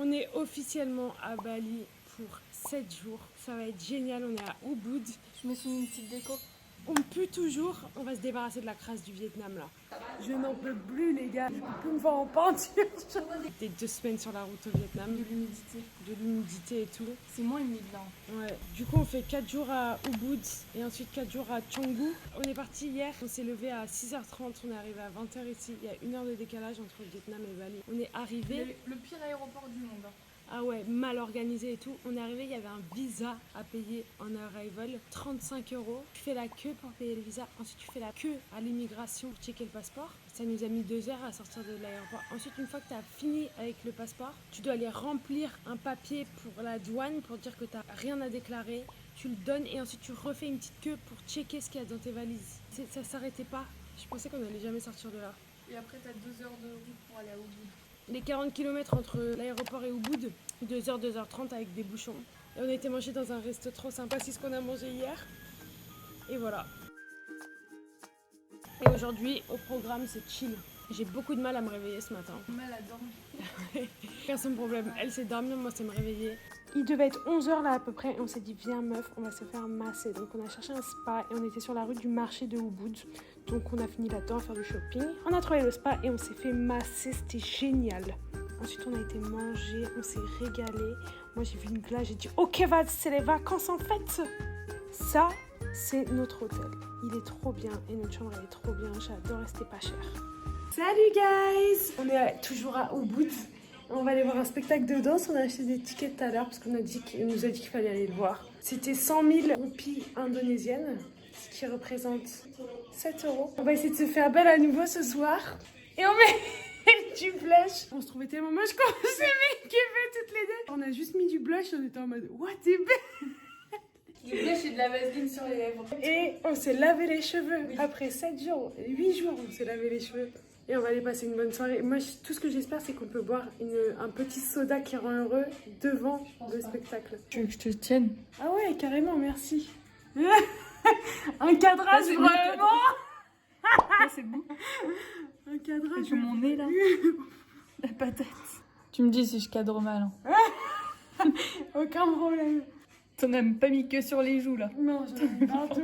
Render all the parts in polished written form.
On est officiellement à Bali pour 7 jours. Ça va être génial, on est à Ubud. Je me suis mis une petite déco. On pue toujours, on va se débarrasser de la crasse du Vietnam là. Je n'en peux plus les gars, je peux plus me voir en peinture. T'es 2 semaines sur la route au Vietnam. De l'humidité et tout. C'est moins humide là. Ouais. Du coup on fait 4 jours à Ubud et ensuite 4 jours à Canggu. On est parti hier, on s'est levé à 6h30, on est arrivé à 20h ici. Il y a 1 heure de décalage entre le Vietnam et Bali. On est arrivé. Le pire aéroport du monde. Ah ouais, mal organisé et tout. On est arrivé, il y avait un visa à payer en arrival, 35 €. Tu fais la queue pour payer le visa. Ensuite, tu fais la queue à l'immigration pour checker le passeport. Ça nous a mis 2 heures à sortir de l'aéroport. Ensuite, une fois que tu as fini avec le passeport, tu dois aller remplir un papier pour la douane pour dire que tu n'as rien à déclarer. Tu le donnes et ensuite tu refais une petite queue pour checker ce qu'il y a dans tes valises. Ça s'arrêtait pas. Je pensais qu'on allait jamais sortir de là. Et après, tu as 2 heures de route pour aller à Ubud. Les 40 km entre l'aéroport et Ubud, 2h, 2h30 avec des bouchons. Et on a été manger dans un resto trop sympa, c'est ce qu'on a mangé hier. Et voilà. Et aujourd'hui, au programme, c'est chill. J'ai beaucoup de mal à me réveiller ce matin. Mal à dormir. Aucun son problème. Elle sait dormir, moi c'est me réveiller. Il devait être 11h là à peu près et on s'est dit viens meuf, on va se faire masser. Donc on a cherché un spa et on était sur la rue du marché de Ubud. Donc on a fini là-dedans à faire du shopping. On a trouvé le spa et on s'est fait masser, c'était génial. Ensuite on a été manger, on s'est régalé. Moi j'ai vu une glace, j'ai dit ok c'est les vacances en fait. Ça c'est notre hôtel. Il est trop bien et notre chambre elle est trop bien, j'adore et c'était pas cher. Salut guys! On est toujours à Ubud. On va aller voir un spectacle de danse. On a acheté des tickets tout à l'heure parce qu'on nous a dit qu'il fallait aller le voir. C'était 100 000 roupies indonésiennes, ce qui représente 7 €. On va essayer de se faire belle à nouveau ce soir. Et on met du blush. On se trouvait tellement moche qu'on s'est make-upé toutes les deux. On a juste mis du blush et on était en mode what, t'es belle! Du blush et de la vaseline sur les lèvres. Et on s'est lavé les cheveux. Après 7 jours, 8 jours, on s'est lavé les cheveux. Et on va aller passer une bonne soirée. Moi, tout ce que j'espère, c'est qu'on peut boire un petit soda qui rend heureux devant le spectacle. Tu veux que je te tienne? Ah ouais, carrément, merci. Un cadrage, vraiment. C'est bon. Un cadrage. J'ai mon nez, là. La patate. Tu me dis si je cadre mal. Hein. Aucun problème. T'en as même pas mis que sur les joues, là. Non, j'en ai partout.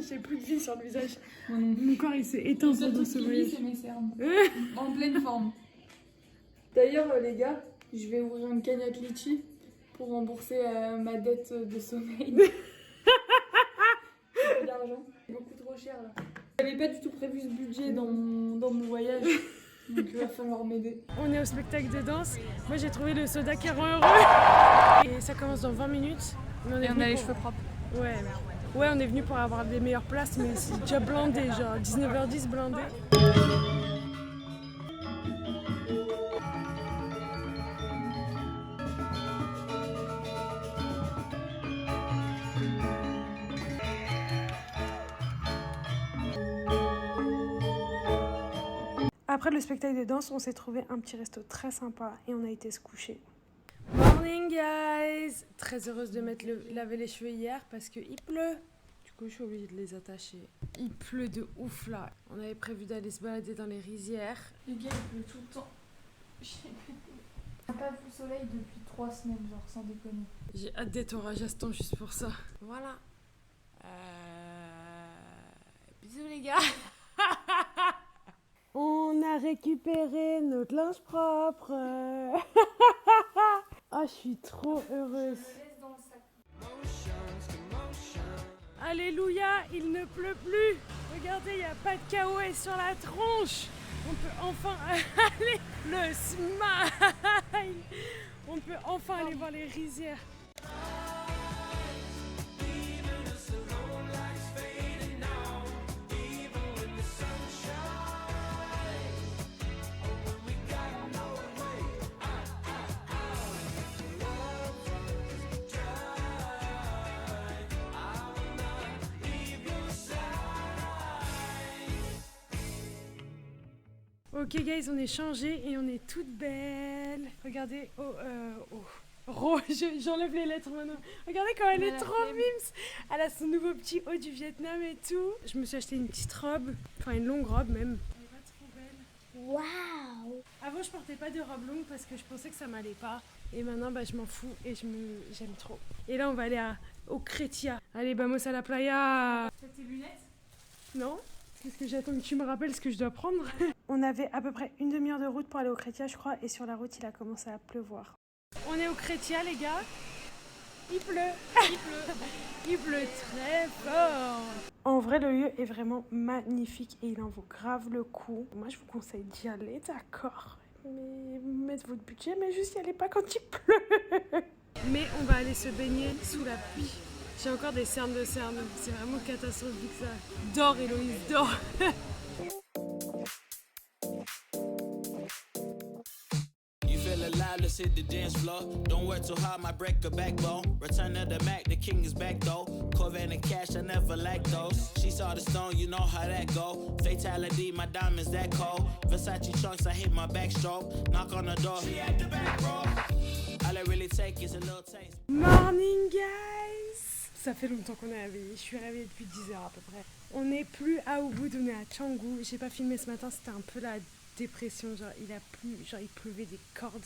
J'ai plus de vie sur le visage. Mon corps, il s'est éteint pendant ce voyage. C'est mes cernes. En pleine forme. D'ailleurs, les gars, je vais ouvrir une cagnotte litchi pour rembourser ma dette de sommeil. J'ai d'argent. Beaucoup trop cher, là. J'avais pas du tout prévu ce budget dans mon voyage. Donc il va falloir m'aider. On est au spectacle de danse. Moi, j'ai trouvé le soda qui rend heureux. Et ça commence dans 20 minutes. Mais on a les cheveux propres. Ouais, on est venu pour avoir des meilleures places, mais c'est déjà blindé, genre 19h10 blindé. Après le spectacle de danse, on s'est trouvé un petit resto très sympa et on a été se coucher. Morning guys! Très heureuse de laver les cheveux hier parce qu'il pleut. Du coup, je suis obligée de les attacher. Il pleut de ouf là. On avait prévu d'aller se balader dans les rizières. Les gars, il pleut tout le temps. J'ai pas vu le soleil depuis 3 semaines, genre sans déconner. J'ai hâte d'être au Rajasthan juste pour ça. Voilà. Bisous les gars! On a récupéré notre linge propre. Oh, je suis trop heureuse. Alléluia, il ne pleut plus. Regardez, il n'y a pas de KOS sur la tronche. On peut enfin aller le smile. On peut enfin aller voir les rizières. Ok guys, on est changé et on est toutes belles. Regardez, j'enlève les lettres maintenant. Regardez comme elle est trop mimes. Elle a son nouveau petit haut du Vietnam et tout. Je me suis acheté une petite robe, enfin une longue robe même. Elle est pas trop belle. Waouh! Avant, je portais pas de robe longue parce que je pensais que ça m'allait pas. Et maintenant, bah, je m'en fous et j'aime trop. Et là, on va aller au Cretia. Allez, vamos à la playa! T'as tes lunettes? Non? Parce que j'attends que tu me rappelles ce que je dois prendre. On avait à peu près une demi-heure de route pour aller au Cretia, je crois. Et sur la route, il a commencé à pleuvoir. On est au Cretia, les gars. Il pleut. Il pleut très fort. En vrai, le lieu est vraiment magnifique et il en vaut grave le coup. Moi, je vous conseille d'y aller, d'accord? Mais mettez votre budget, mais juste y allez pas quand il pleut. Mais on va aller se baigner sous la pluie. J'ai encore des cernes de cernes. C'est vraiment catastrophique ça. Dors, Héloïse, dors. Let's hit the dance floor. Don't work too hard, my break a backbone. Return of the Mac, the king is back though. Corvette and cash, I never lack those. She saw the stone, you know how that go. Fatality, my diamonds that cold. Versace trunks, I hit my backstroke. Knock on the door, she at the back, bro. All I really take is a little taste. Morning guys! Ça fait longtemps qu'on est réveillés. Je suis réveillée depuis 10 heures à peu près. On n'est plus à Ubud, on est à Canggu. J'ai pas filmé ce matin, c'était un peu la dépression. Genre il pleuvait des cordes.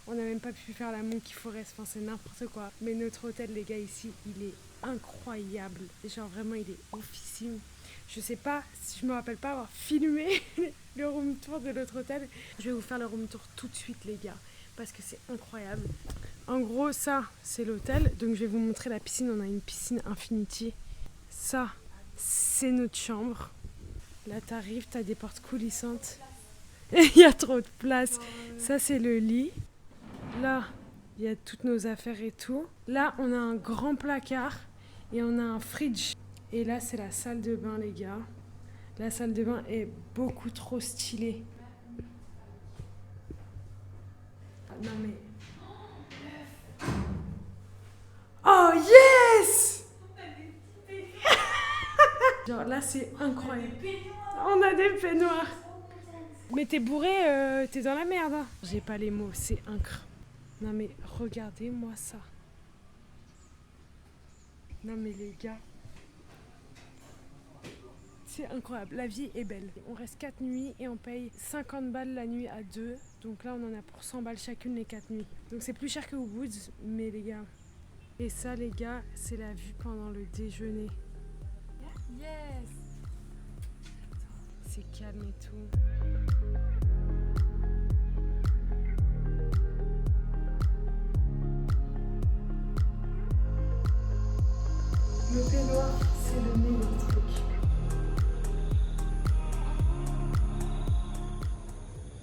On n'a même pas pu faire la Monkey Forest, enfin c'est n'importe quoi. Mais notre hôtel, les gars, ici, il est incroyable. Genre vraiment, il est oufissime. Je sais pas, je me rappelle pas avoir filmé le room tour de notre hôtel. Je vais vous faire le room tour tout de suite, les gars, parce que c'est incroyable. En gros, ça, c'est l'hôtel. Donc je vais vous montrer la piscine. On a une piscine Infinity. Ça, c'est notre chambre. Là, t'arrives, t'as des portes coulissantes. Il y a trop de place. Ça, c'est le lit. Là, il y a toutes nos affaires et tout. Là, on a un grand placard et on a un fridge. Et là, c'est la salle de bain, les gars. La salle de bain est beaucoup trop stylée. Non mais... Oh yes! Genre là, c'est incroyable. On a des peignoirs. Mais t'es bourré, t'es dans la merde. Hein. J'ai pas les mots, c'est incroyable. Non mais regardez-moi ça. Non mais les gars. C'est incroyable, la vie est belle. On reste 4 nuits et on paye 50 balles la nuit à 2. Donc là on en a pour 100 balles chacune les 4 nuits. Donc c'est plus cher que Ubud, mais les gars. Et ça les gars, c'est la vue pendant le déjeuner. Yes! C'est calme et tout. Le peignoir, c'est le meilleur truc.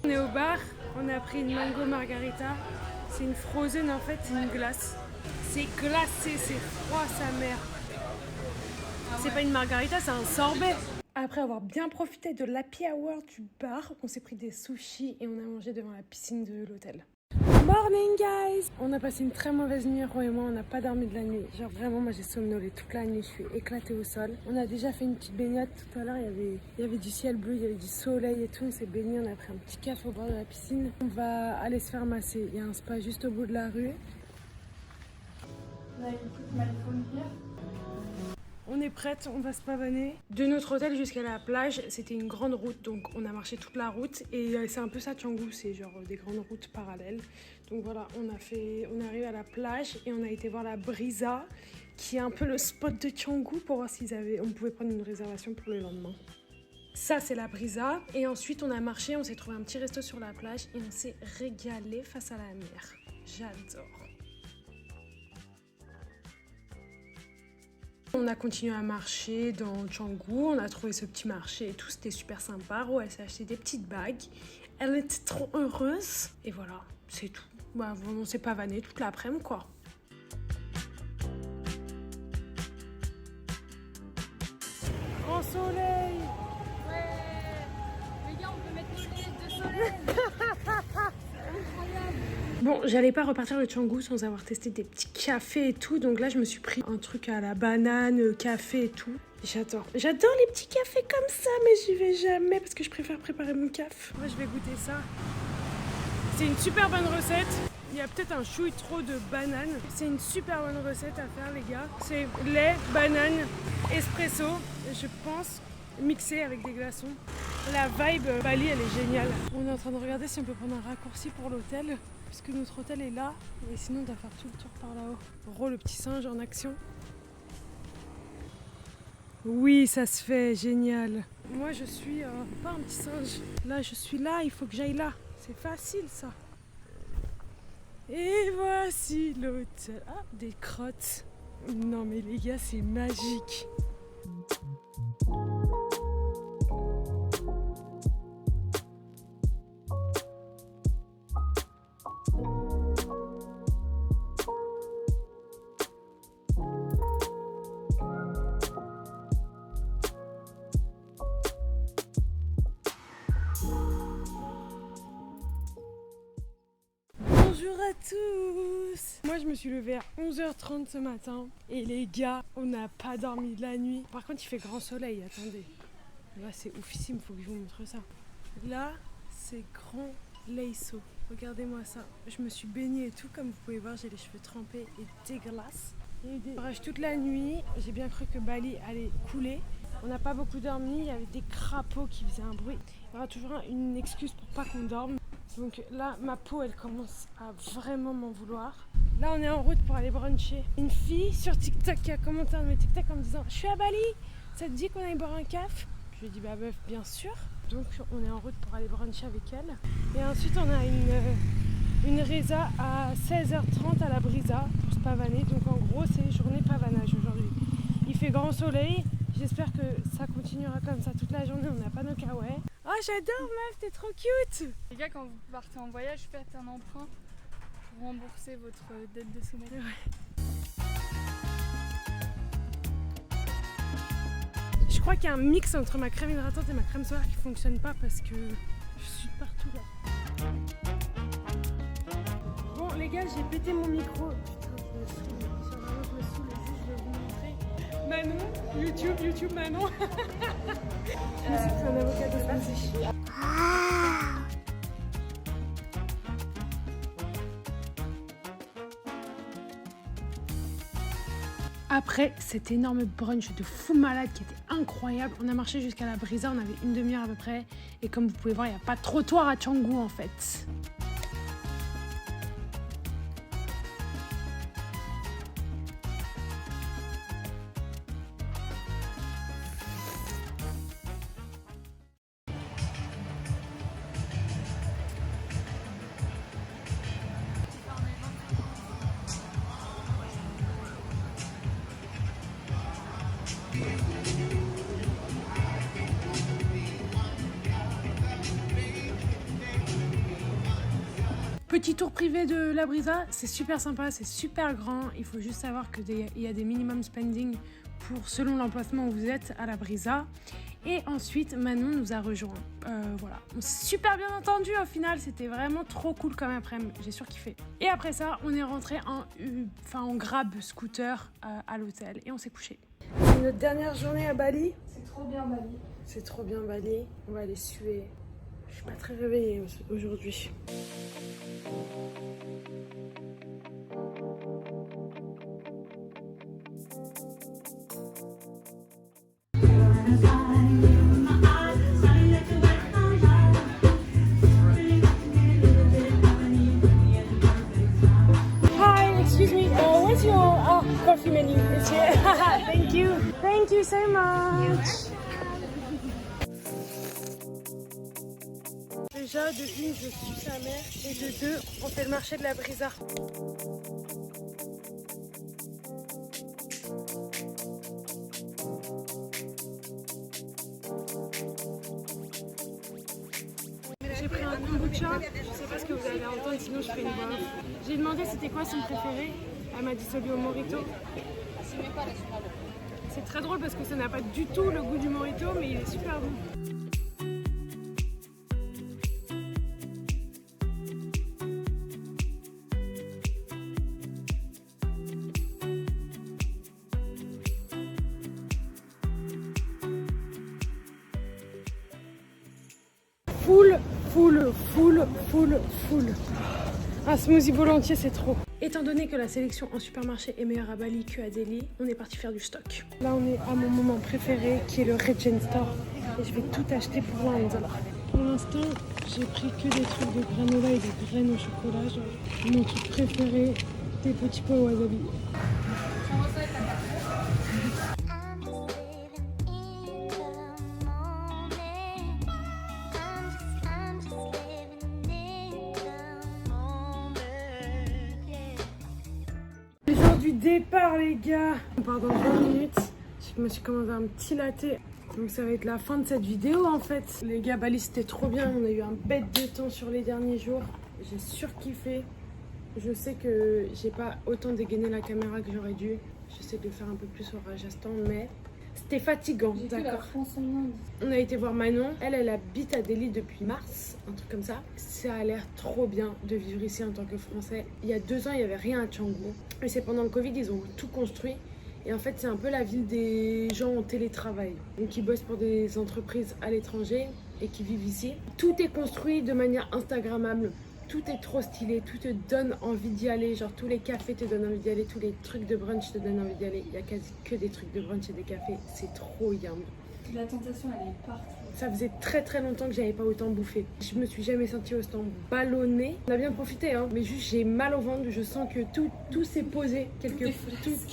On est au bar, on a pris une mango margarita. C'est une frozen en fait, c'est une glace. C'est glacé, c'est froid sa mère. C'est pas une margarita, c'est un sorbet. Après avoir bien profité de l'happy hour du bar, on s'est pris des sushis et on a mangé devant la piscine de l'hôtel. Morning guys! On a passé une très mauvaise nuit, Ro et moi, on n'a pas dormi de la nuit. Genre vraiment, moi j'ai somnolé toute la nuit, je suis éclatée au sol. On a déjà fait une petite baignade tout à l'heure, il y avait du ciel bleu, il y avait du soleil et tout, on s'est baigné, on a pris un petit café au bord de la piscine. On va aller se faire masser, il y a un spa juste au bout de la rue. On a écouté My Phone Here. On est prête, on va se pavaner. De notre hôtel jusqu'à la plage, c'était une grande route, donc on a marché toute la route. Et c'est un peu ça, Canggu, c'est genre des grandes routes parallèles. Donc voilà, on est arrivé à la plage et on a été voir la Brisa, qui est un peu le spot de Canggu pour voir on pouvait prendre une réservation pour le lendemain. Ça, c'est la Brisa. Et ensuite, on a marché, on s'est trouvé un petit resto sur la plage et on s'est régalé face à la mer. J'adore. On a continué à marcher dans Canggu, on a trouvé ce petit marché et tout, c'était super sympa. Ro, elle s'est acheté des petites bagues, elle était trop heureuse. Et voilà, c'est tout. Bah, on s'est pavané toute l'après-midi, quoi. Grand soleil! Ouais! Les gars, on peut mettre nos lunettes de soleil! Bon, j'allais pas repartir de Canggu sans avoir testé des petits cafés et tout. Donc là, je me suis pris un truc à la banane, café et tout. J'adore. J'adore les petits cafés comme ça, mais j'y vais jamais parce que je préfère préparer mon café. Moi, je vais goûter ça. C'est une super bonne recette. Il y a peut-être un chouille trop de banane. C'est une super bonne recette à faire, les gars. C'est lait, banane, espresso, je pense, mixé avec des glaçons. La vibe Bali, elle est géniale. On est en train de regarder si on peut prendre un raccourci pour l'hôtel, puisque notre hôtel est là, et sinon on doit faire tout le tour par là-haut. Ro, le petit singe en action. Oui, ça se fait, génial. Moi je suis pas un petit singe. Là, je suis là, il faut que j'aille là. C'est facile ça. Et voici l'hôtel. Ah, des crottes. Non mais les gars, c'est magique. Bonjour à tous. Moi je me suis levée à 11h30 ce matin et les gars, on n'a pas dormi de la nuit. Par contre il fait grand soleil, attendez. Là c'est oufissime, faut que je vous montre ça. Là c'est Grand Leisseau. Regardez-moi ça. Je me suis baignée et tout, comme vous pouvez voir j'ai les cheveux trempés et dégueulasses. Il y a eu des orages toute la nuit, j'ai bien cru que Bali allait couler. On n'a pas beaucoup dormi, il y avait des crapauds qui faisaient un bruit. Il y aura toujours une excuse pour pas qu'on dorme. Donc là, ma peau, elle commence à vraiment m'en vouloir. Là, on est en route pour aller bruncher. Une fille sur TikTok qui a commenté un de mes TikTok en me disant « Je suis à Bali, ça te dit qu'on aille boire un caf ?» Je lui ai dit « Bah meuf, bien sûr !» Donc on est en route pour aller bruncher avec elle. Et ensuite, on a une résa à 16h30 à la Brisa pour se pavaner. Donc en gros, c'est journée pavanage aujourd'hui. Il fait grand soleil. J'espère que ça continuera comme ça toute la journée. On n'a pas nos kawaii. Oh, j'adore meuf, t'es trop cute. Les gars, quand vous partez en voyage, faites un emprunt pour rembourser votre dette de sommeil. Je crois qu'il y a un mix entre ma crème hydratante et ma crème solaire qui fonctionne pas parce que je suis partout là. Bon les gars, j'ai pété mon micro. Putain, je me saoule. Je me saoule et je vais vous montrer. Manon, YouTube Manon. Je me suis pris un avocat de base. Après cet énorme brunch de fou malade qui était incroyable, on a marché jusqu'à la Brisa, on avait une demi-heure à peu près. Et comme vous pouvez voir, il n'y a pas de trottoir à Canggu en fait. Petit tour privé de la Brisa, c'est super sympa, c'est super grand. Il faut juste savoir qu'il y a des minimum spending pour selon l'emplacement où vous êtes à la Brisa. Et ensuite, Manon nous a rejoint. Voilà, on s'est super bien entendu au final, c'était vraiment trop cool comme après-midi, j'ai surkiffé. Et après ça, on est rentré en grab scooter à l'hôtel et on s'est couché. C'est notre dernière journée à Bali. C'est trop bien Bali. C'est trop bien Bali, on va aller suer. Je suis pas très réveillée aujourd'hui. Hi, excuse me, what's your coffee menu? It's here. Thank you so much. Déjà, de une, je suis sa mère, et de deux, on fait le marché de la Brisa. J'ai pris un kombucha, je sais pas ce que vous allez entendre, sinon je fais une voix. J'ai demandé c'était quoi son préféré, elle m'a dit celui au mojito. C'est très drôle parce que ça n'a pas du tout le goût du mojito, mais il est super bon. Full. Un smoothie bolo entier, c'est trop. Étant donné que la sélection en supermarché est meilleure à Bali qu'à Delhi, on est parti faire du stock. Là, on est à mon moment préféré, qui est le Regent Store. Et je vais tout acheter pour l'Inde. Pour l'instant, j'ai pris que des trucs de granola et des graines au chocolat. Genre, mon truc préféré, des petits pois au wasabi. Jour du départ, les gars. On part dans 20 minutes. Je me suis commandé un petit latte. Donc ça va être la fin de cette vidéo en fait. Les gars, Bali c'était trop bien. On a eu un bête de temps sur les derniers jours. J'ai surkiffé. Je sais que j'ai pas autant dégainé la caméra que j'aurais dû. J'essaie de faire un peu plus au Rajasthan, mais c'était fatigant. D'accord. On a été voir Manon. Elle habite à Delhi depuis mars, un truc comme ça. Ça a l'air trop bien de vivre ici en tant que Français. Il y a 2 ans, il n'y avait rien à Canggu. Et c'est pendant le Covid, ils ont tout construit. Et en fait, c'est un peu la ville des gens en télétravail. Donc, qui bossent pour des entreprises à l'étranger et qui vivent ici. Tout est construit de manière instagrammable. Tout est trop stylé, tout te donne envie d'y aller. Genre, tous les cafés te donnent envie d'y aller, tous les trucs de brunch te donnent envie d'y aller. Il y a quasi que des trucs de brunch et des cafés. C'est trop yum. La tentation, elle est partout. Ça faisait très très longtemps que j'avais pas autant bouffé. Je me suis jamais sentie autant ballonnée. On a bien profité, hein, mais juste j'ai mal au ventre. Je sens que tout s'est posé.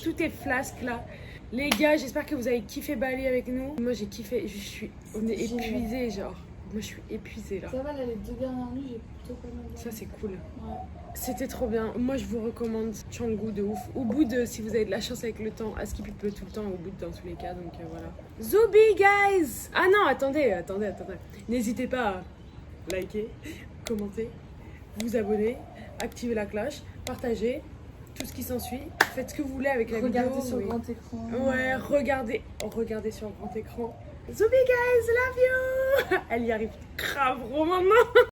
Tout est flasque là. Les gars, j'espère que vous avez kiffé Bali avec nous. Moi j'ai kiffé. On est épuisés, genre. Moi je suis épuisée là. Ça va, là, les 2 dernières nuits, j'ai plutôt pas mal dormi. Ça c'est cool. Ouais. C'était trop bien. Moi je vous recommande Canggu de ouf. Au bout de, si vous avez de la chance avec le temps, à Skip il pleut tout le temps, au bout de dans tous les cas, donc voilà. Zubi guys. Ah non, attendez. N'hésitez pas à liker, commenter, vous abonner, activer la cloche, partager, tout ce qui s'ensuit. Faites ce que vous voulez avec la vidéo. Regardez sur grand écran. Ouais, regardez sur grand écran. Zubi guys, love you. Elle y arrive grave gros maintenant.